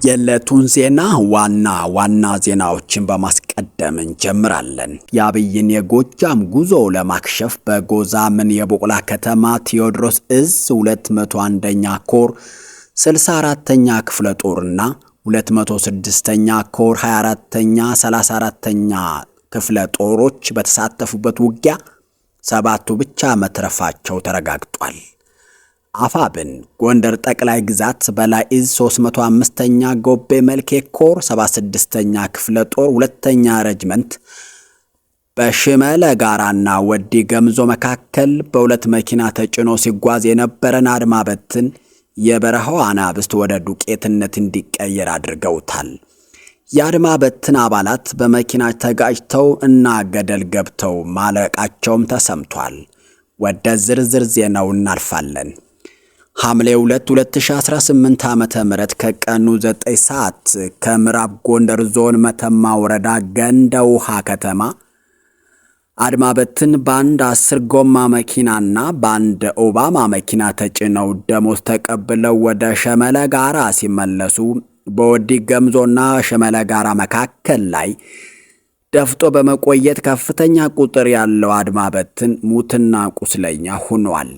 የዕለቱን ዜና ዋና ዜናዎችን በማስቀደም እንጀምራለን። የአብይን የጎጃም ጉዞ ለማክሸፍ በጎዛምን የቦቅላ ከተማ ቴዎድሮስ እዝ 201ኛ ኮር 64ኛ ክፍለ ጦርና 206ኛ ኮር 24ኛ 34ኛ ክፍለ ጦሮች በተሳተፉበት ውጊያ 7ቱ ብቻ መትረፋቸው ተረጋግጧል። አፋብን ጎንደር ጠቅላይ ግዛት በላይ እዝ 305ኛ ጎቤ መልኬ ኮር 76ኛ ክፍለ ጦር 2ኛ ረጅመንት በሽመለ ጋራና ወዲ ገምዞ መካከል በሁለት መኪና ተጭኖ ሲጓዝ የነበረን አድማ በትን የበረሃው አናብስት ወደ ዱቄትነት እንዲቀየር አድርገውታል። የአድማ በትን አባላት በመኪና ተጋጭተው እና ገደል ገብተው ማለቃቸውም ተሰምቷል። ወደ ዝርዝር ዜናው እናልፋለን። ሐምሌ 2 2018 ዓመተ ምህረት ከቀኑ 9 ሰዓት ከምዕራብ ጎንደር ዞን መተማ ወረዳ ገንደ ውሃ ከተማ አድማ በትን ባንድ 10 ጎማ መኪናና ባንድ ኦባማ መኪና ተጭነው ደሞዝ ተቀብለው ወደ ሸመለ ጋራ ሲመለሱ በወዲ ገምዞና ሸመለ ጋራ መካከል ላይ ደፍጦ በመቆየት ከፍተኛ ቁጥር ያለው አድማ በትን ሙትና ቁስለኛ ሆኗል።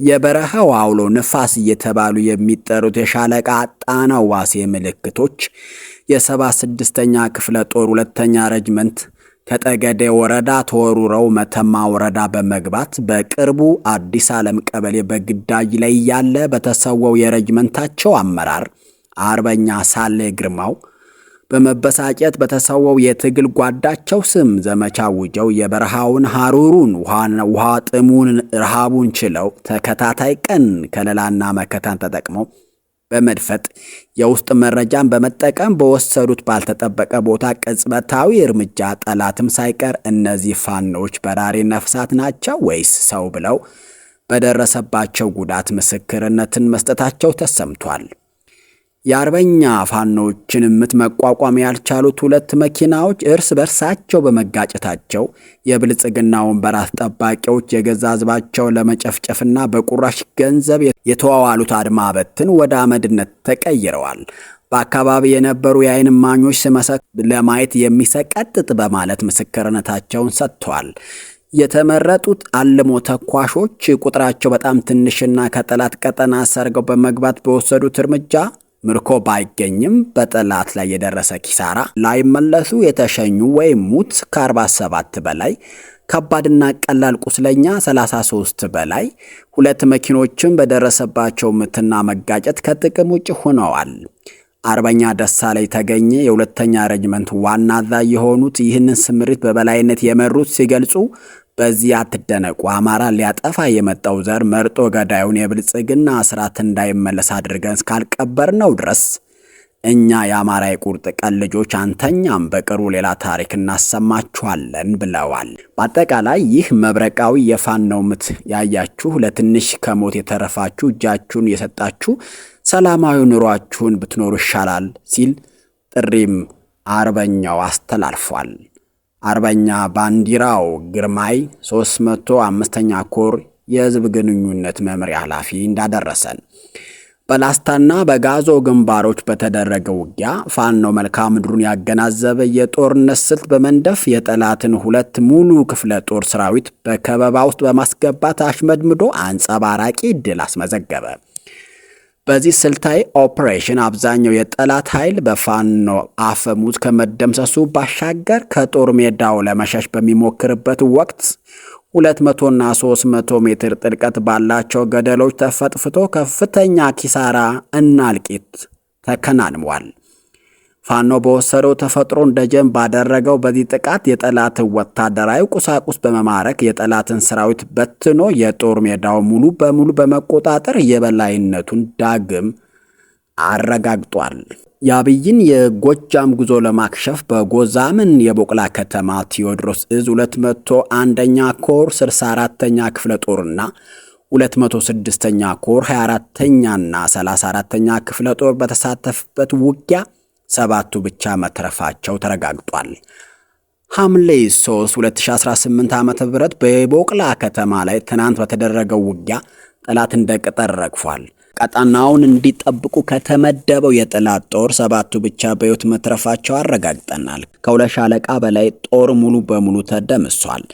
የበረሃው አውሎ ንፋስ እየተባሉ የሚጠሩት የሻለቃ ጣናው ዋሴ ምልክቶች የ76ኛ ክፍለ ጦር 2ኛ ረጅመንት ከጠገዴ ወረዳ ተወሩረው መተማ ወረዳ በመግባት በቅርቡ አዲስ ዓለም ቀበሌ በግዳጅ ላይ ያለ በተሰወው የረጅመንታቸው አመራር አርበኛ ሳሌ ግርማው በመበሳጨት በተሰወው የትግል ጓዳቸው ስም ዘመቻ ውጀው የበረሃውን ሐሩሩን ውሃ ጥሙን ረሃቡን ችለው ተከታታይ ቀን ከለላና መከታን ተጠቅመው በመድፈጥ የውስጥ መረጃን በመጠቀም በወሰዱት ባልተጠበቀ ቦታ ቅጽበታዊ እርምጃ ጠላትም ሳይቀር እነዚህ ፋኖች በራሪ ነፍሳት ናቸው ወይስ ሰው ብለው በደረሰባቸው ጉዳት ምስክርነትን መስጠታቸው ተሰምቷል። የአርበኛ ፋኖችን ምት መቋቋም ያልቻሉት ሁለት መኪናዎች እርስ በርሳቸው በመጋጨታቸው የብልጽግናውን በራስ ጠባቂዎች የገዛ ሕዝባቸው ለመጨፍጨፍና በቁራሽ ገንዘብ የተዋዋሉት አድማ በትን ወደ አመድነት ተቀይረዋል። በአካባቢ የነበሩ የዓይን እማኞች ሲመሰክሩ ለማየት የሚሰቀጥጥ በማለት ምስክርነታቸውን ሰጥተዋል። የተመረጡት አልሞ ተኳሾች ቁጥራቸው በጣም ትንሽና ከጠላት ቀጠና ሰርገው በመግባት በወሰዱት እርምጃ ምርኮ ባይገኝም በጠላት ላይ የደረሰ ኪሳራ ላይመለሱ የተሸኙ ወይም ሙት ከ47 በላይ ከባድና ቀላል ቁስለኛ 33 በላይ ሁለት መኪኖችን በደረሰባቸው ምትና መጋጨት ከጥቅም ውጭ ሆነዋል። አርበኛ ደሳለኝ ተገኘ የሁለተኛ ረጅመንት ዋና አዛዥ የሆኑት ይህንን ስምሪት በበላይነት የመሩት ሲገልጹ በዚህ አትደነቁ፣ አማራ ሊያጠፋ የመጣው ዘር መርጦ ገዳዩን የብልጽግና ስርዓት እንዳይመለስ አድርገን እስካልቀበርነው ድረስ እኛ የአማራ የቁርጥ ቀን ልጆች አንተኛም፣ በቅርቡ ሌላ ታሪክ እናሰማችኋለን ብለዋል። በአጠቃላይ ይህ መብረቃዊ የፋኖ ምት ያያችሁ ለትንሽ ከሞት የተረፋችሁ እጃችሁን የሰጣችሁ ሰላማዊ ኑሯችሁን ብትኖሩ ይሻላል ሲል ጥሪም አርበኛው አስተላልፏል። አርበኛ ባንዲራው ግርማይ 305ኛ ኮር የህዝብ ግንኙነት መምሪያ ኃላፊ እንዳደረሰን በላስታና በጋዞ ግንባሮች በተደረገው ውጊያ ፋኖ መልክዓ ምድሩን ያገናዘበ የጦርነት ስልት በመንደፍ የጠላትን ሁለት ሙሉ ክፍለ ጦር ሰራዊት በከበባ ውስጥ በማስገባት አሽመድምዶ አንጸባራቂ ድል አስመዘገበ። በዚህ ስልታዊ ኦፕሬሽን አብዛኛው የጠላት ኃይል በፋኖ አፈሙዝ ከመደምሰሱ ባሻገር ከጦር ሜዳው ለመሸሽ በሚሞክርበት ወቅት 200 እና 300 ሜትር ጥልቀት ባላቸው ገደሎች ተፈጥፍቶ ከፍተኛ ኪሳራ እና እልቂት ተከናንሟል። ፋኖ በወሰደው ተፈጥሮ እንደጀም ባደረገው በዚህ ጥቃት የጠላት ወታደራዊ ቁሳቁስ በመማረክ የጠላትን ሰራዊት በትኖ የጦር ሜዳው ሙሉ በሙሉ በመቆጣጠር የበላይነቱን ዳግም አረጋግጧል። የአብይን የጎጃም ጉዞ ለማክሸፍ በጎዛምን የቦቅላ ከተማ ቴዎድሮስ እዝ 201ኛ ኮር 64ኛ ክፍለ ጦርና 206ኛ ኮር 24ኛና 34ኛ ክፍለ ጦር በተሳተፉበት ውጊያ 7ቱ ብቻ መትረፋቸው ተረጋግጧል። ሐምሌ 3 2018 ዓ.ም በቦቅላ ከተማ ላይ ትናንት በተደረገው ውጊያ ጠላት እንደ ቅጠል ረግፏል። ቀጠናውን እንዲጠብቁ ከተመደበው የጠላት ጦር 7ቱ ብቻ በሕይወት መትረፋቸው አረጋግጠናል። ከ2 ሻለቃ በላይ ጦር ሙሉ በሙሉ ተደምሷል።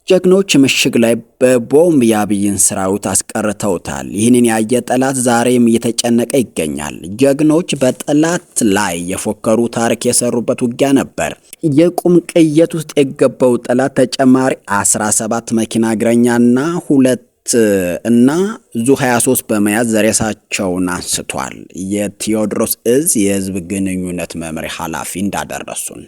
ጀግኖች ምሽግ ላይ በቦምብ የአብይን ሰራዊት አስቀርተውታል። ይህንን ያየ ጠላት ዛሬም እየተጨነቀ ይገኛል። ጀግኖች በጠላት ላይ የፎከሩ ታሪክ የሰሩበት ውጊያ ነበር። የቁም ቅየት ውስጥ የገባው ጠላት ተጨማሪ 17 መኪና እግረኛና 2 እና ዙ 23 በመያዝ ሬሳቸውን አንስቷል። የቴዎድሮስ እዝ የህዝብ ግንኙነት መምሪያ ኃላፊ እንዳደረሱን